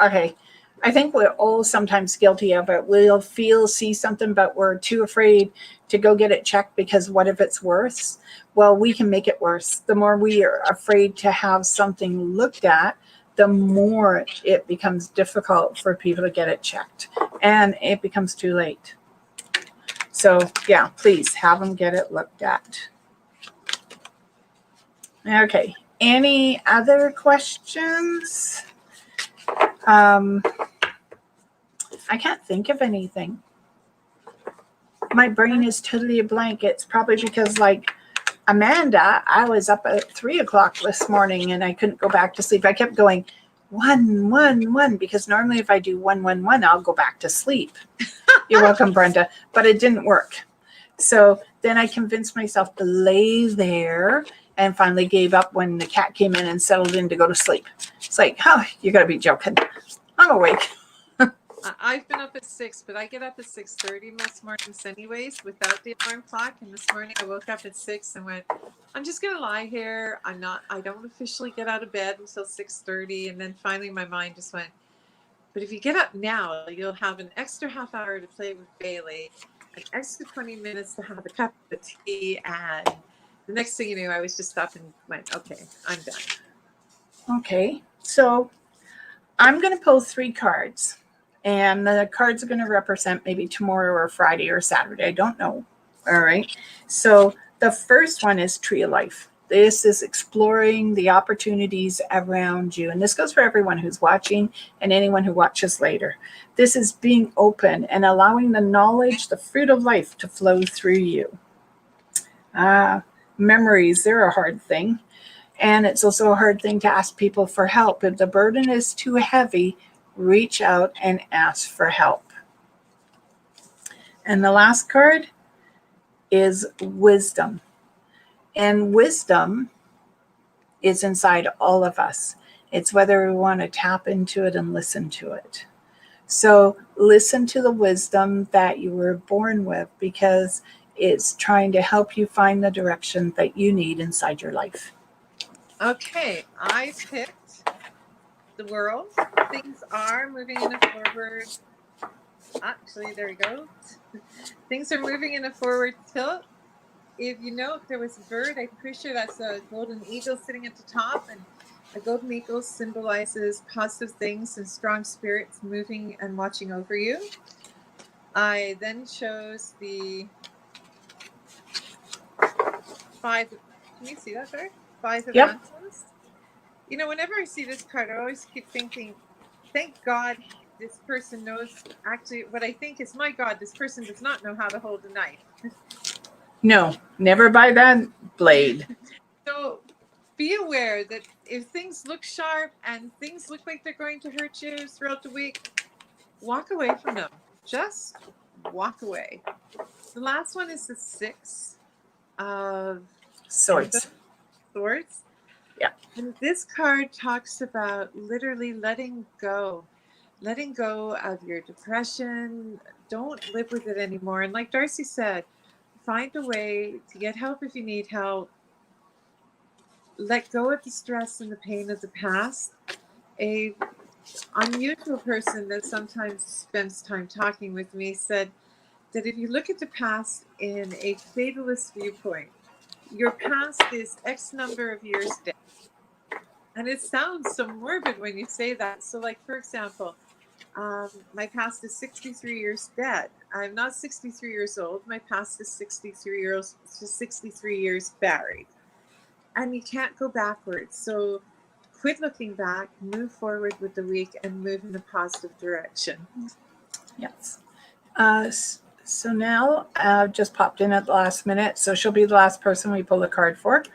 Okay, I think we're all sometimes guilty of it. We'll see something, but we're too afraid to go get it checked, because what if it's worse? Well, we can make it worse. The more we are afraid to have something looked at, the more it becomes difficult for people to get it checked, and it becomes too late. So yeah, please have them get it looked at. Okay, any other questions? I can't think of anything. My brain is totally a blank. It's probably because, like Amanda, I was up at 3 o'clock this morning and I couldn't go back to sleep. I kept going 1, 1, 1, because normally if I do 1, 1, 1, I'll go back to sleep. You're welcome, Brenda. But it didn't work. So then I convinced myself to lay there, and finally gave up when the cat came in and settled in to go to sleep. It's like, oh, you got to be joking. I'm awake. I've been up at 6, but I get up at 6:30 most mornings anyways without the alarm clock. And this morning I woke up at 6 and went, I'm just going to lie here. I don't officially get out of bed until 6:30. And then finally my mind just went, but if you get up now, you'll have an extra half hour to play with Bailey, an extra 20 minutes to have a cup of tea. And the next thing you knew, I was just up and went, okay, I'm done. Okay, so I'm going to pull 3 cards. And the cards are going to represent maybe tomorrow or Friday or Saturday. I don't know. All right. So the first one is Tree of Life. This is exploring the opportunities around you. And this goes for everyone who's watching and anyone who watches later. This is being open and allowing the knowledge, the fruit of life, to flow through you. Memories, they're a hard thing. And it's also a hard thing to ask people for help. If the burden is too heavy, reach out and ask for help. And the last card is wisdom. And wisdom is inside all of us. It's whether we want to tap into it and listen to it. So listen to the wisdom that you were born with, because it's trying to help you find the direction that you need inside your life. Okay, I picked the world. Things are moving in a forward. Actually, there we go. Things are moving in a forward tilt. If you note, there was a bird. I'm pretty sure that's a golden eagle sitting at the top, and a golden eagle symbolizes positive things and strong spirits moving and watching over you. I then chose the 5. Can you see that there? 5 Yep. evangelists. You know, whenever I see this card, I always keep thinking, thank God this person knows. Actually, what I think is, my God, this person does not know how to hold a knife. No, never buy that blade. So be aware that if things look sharp and things look like they're going to hurt you throughout the week, walk away from them. Just walk away. The last one is the 6 of Swords. Swords. Yeah. And this card talks about literally letting go of your depression. Don't live with it anymore. And like D'Arcy said, find a way to get help if you need help. Let go of the stress and the pain of the past. A unusual person that sometimes spends time talking with me said that if you look at the past in a fatalist viewpoint, your past is X number of years dead. And it sounds so morbid when you say that. So, like, for example, my past is 63 years dead. I'm not 63 years old. My past is 63 years buried. And you can't go backwards. So quit looking back, move forward with the week, and move in a positive direction. Yes. So now just popped in at the last minute. So she'll be the last person we pull a card for.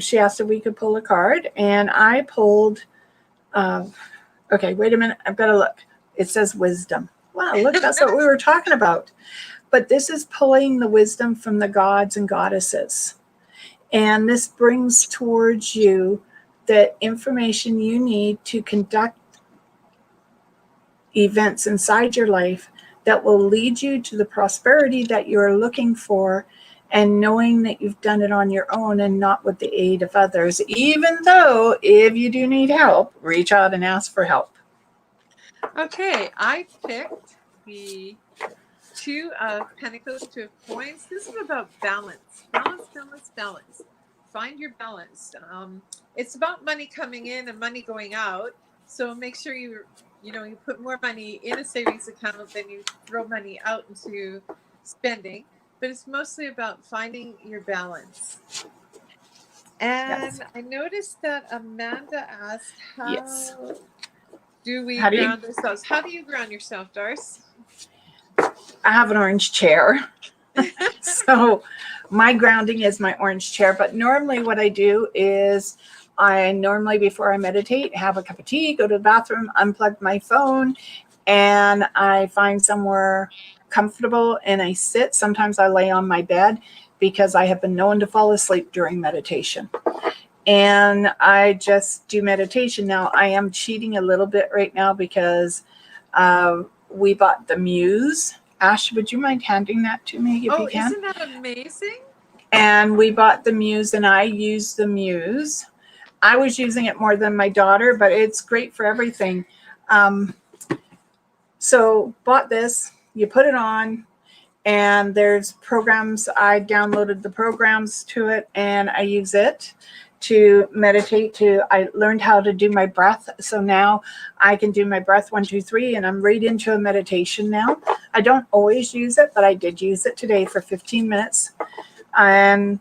She asked if we could pull a card, and I pulled. Okay, wait a minute. I've got to look. It says wisdom. Wow, look, that's what we were talking about. But this is pulling the wisdom from the gods and goddesses. And this brings towards you the information you need to conduct events inside your life that will lead you to the prosperity that you're looking for, and knowing that you've done it on your own and not with the aid of others, even though if you do need help, reach out and ask for help. Okay, I picked the 2 of Pentacles, 2 of Coins. This is about balance. Balance. Find your balance. It's about money coming in and money going out. So make sure you put more money in a savings account than you throw money out into spending. But it's mostly about finding your balance. And Yes. I noticed that Amanda asked, how Yes. do we How do you- ground ourselves? How do you ground yourself, Darce? I have an orange chair. So my grounding is my orange chair. But normally what I do is before I meditate, have a cup of tea, go to the bathroom, unplug my phone, and I find somewhere comfortable and I sit. Sometimes I lay on my bed because I have been known to fall asleep during meditation. And I just do meditation. Now, I am cheating a little bit right now because we bought the Muse. Ash, would you mind handing that to me if you can? Isn't that amazing? And we bought the Muse, and I use the Muse. I was using it more than my daughter, but it's great for everything. So bought this, you put it on, and there's programs. I downloaded the programs to it, and I use it to meditate. I learned how to do my breath. So now I can do my breath 1, 2, 3, and I'm right into a meditation now. I don't always use it, but I did use it today for 15 minutes. And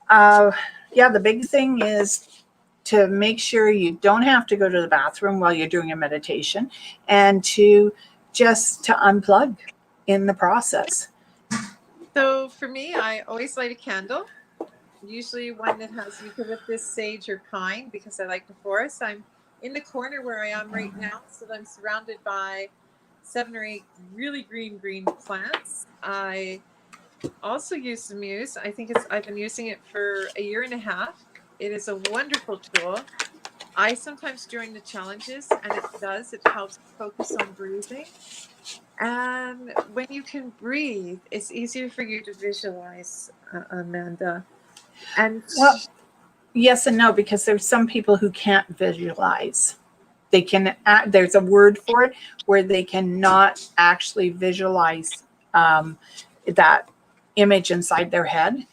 the big thing is to make sure you don't have to go to the bathroom while you're doing a meditation, and to unplug in the process. So for me, I always light a candle, usually one that has eucalyptus, sage, or pine, because I like the forest. I'm in the corner where I am right now, so I'm surrounded by 7 or 8 really green plants. I also use the Muse. I've been using it for a year and a half. It is a wonderful tool. I sometimes join the challenges, and it helps focus on breathing. And when you can breathe, it's easier for you to visualize, Amanda. And Well, yes and no, because there's some people who can't visualize. They can, there's a word for it where they cannot actually visualize that image inside their head.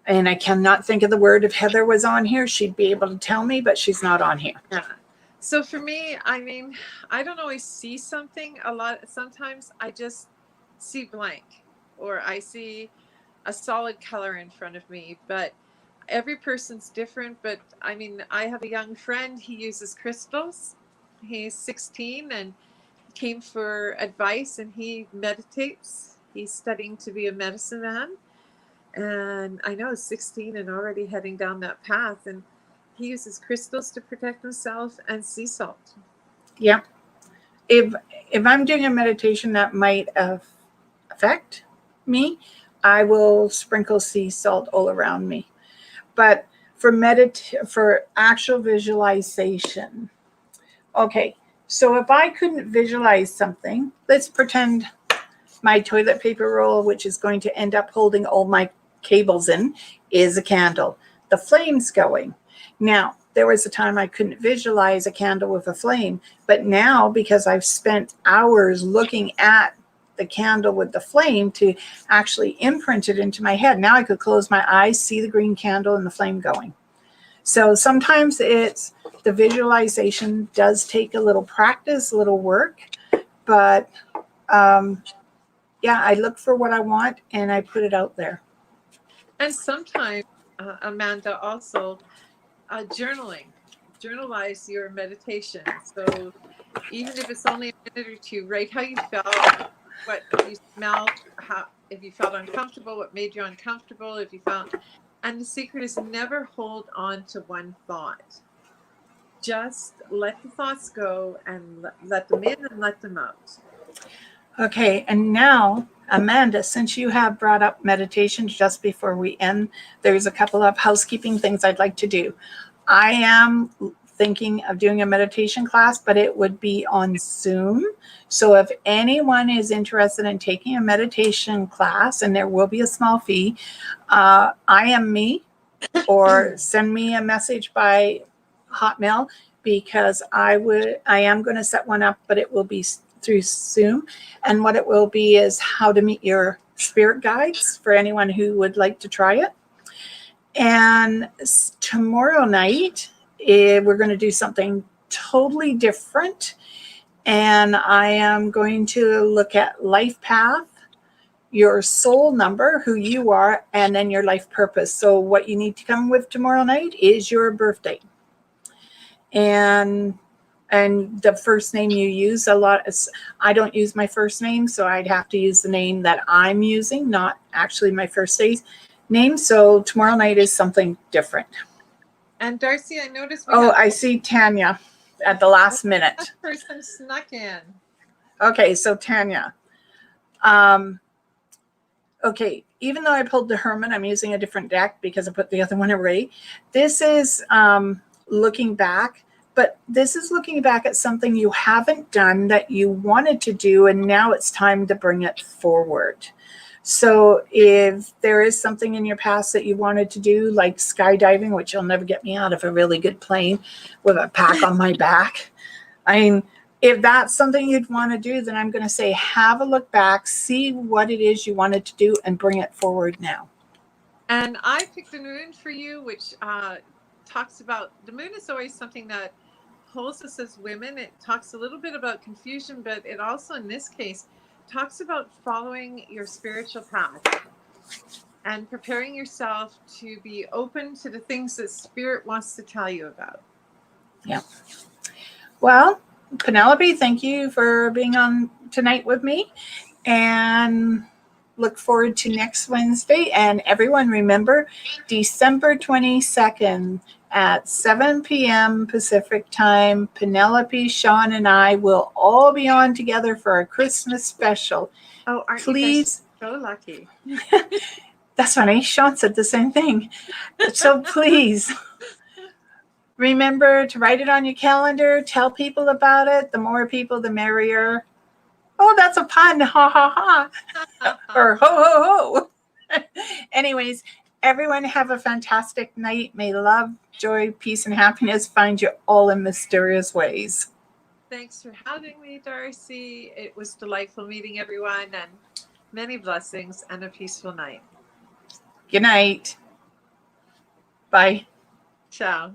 And I cannot think of the word. If Heather was on here, she'd be able to tell me, but she's not on here. yeah. So for me, I mean, I don't always see something a lot. Sometimes I just see blank, or I see a solid color in front of me. But every person's different. But I mean, I have a young friend. He uses crystals. He's 16 and came for advice, and he meditates. He's studying to be a medicine man. And I know 16 and already heading down that path. And he uses crystals to protect himself and sea salt. Yeah. If I'm doing a meditation that might affect me, I will sprinkle sea salt all around me. But for actual visualization, okay. So if I couldn't visualize something, let's pretend my toilet paper roll, which is going to end up holding all my cables in, is a candle. The flame's going. Now, there was a time I couldn't visualize a candle with a flame, but now because I've spent hours looking at the candle with the flame to actually imprint it into my head, now I could close my eyes, see the green candle and the flame going. So sometimes it's the visualization does take a little practice, a little work, but yeah, I look for what I want and I put it out there. And sometimes, Amanda, also journalize your meditation. So even if it's only a minute or two, write how you felt, what you smelled, if you felt uncomfortable, what made you uncomfortable, if you found. And the secret is never hold on to one thought. Just let the thoughts go and let them in and let them out. Okay, and now, Amanda, since you have brought up meditation just before we end, there's a couple of housekeeping things I'd like to do. I am thinking of doing a meditation class, but it would be on Zoom. So if anyone is interested in taking a meditation class, and there will be a small fee, IM me or send me a message by Hotmail, because I am going to set one up, but it will be through Zoom. And what it will be is how to meet your spirit guides for anyone who would like to try it. And tomorrow night, we're going to do something totally different. And I am going to look at life path, your soul number, who you are, and then your life purpose. So what you need to come with tomorrow night is your birthday. And the first name you use a lot is, I don't use my first name, so I'd have to use the name that I'm using, not actually my first name. So tomorrow night is something different. And D'Arcy, I noticed. I see Tanya at the last minute. That person snuck in. Okay, so Tanya. Okay, even though I pulled the Hermit, I'm using a different deck because I put the other one away. This is looking back. But this is looking back at something you haven't done that you wanted to do, and now it's time to bring it forward. So if there is something in your past that you wanted to do, like skydiving, which will never get me out of a really good plane with a pack on my back. I mean, if that's something you'd want to do, then I'm going to say have a look back, see what it is you wanted to do, and bring it forward now. And I picked the moon for you, which talks about, the moon is always something that holds us as women. It talks a little bit about confusion, but it also, in this case, talks about following your spiritual path and preparing yourself to be open to the things that Spirit wants to tell you about. Yeah. Well, Penelope, thank you for being on tonight with me, and look forward to next Wednesday. And everyone remember, December 22nd at 7 p.m. Pacific time. Penelope, Sean, and I will all be on together for a Christmas special. Oh, aren't Please. you guys so lucky? That's funny. Sean said the same thing. So please remember to write it on your calendar. Tell people about it. The more people, the merrier. Oh, that's a pun. Ha ha ha. Or ho ho ho. Anyways, everyone have a fantastic night. May love, joy, peace, and happiness find you all in mysterious ways. Thanks for having me, D'Arcy. It was delightful meeting everyone, and many blessings and a peaceful night. Good night. Bye. Ciao.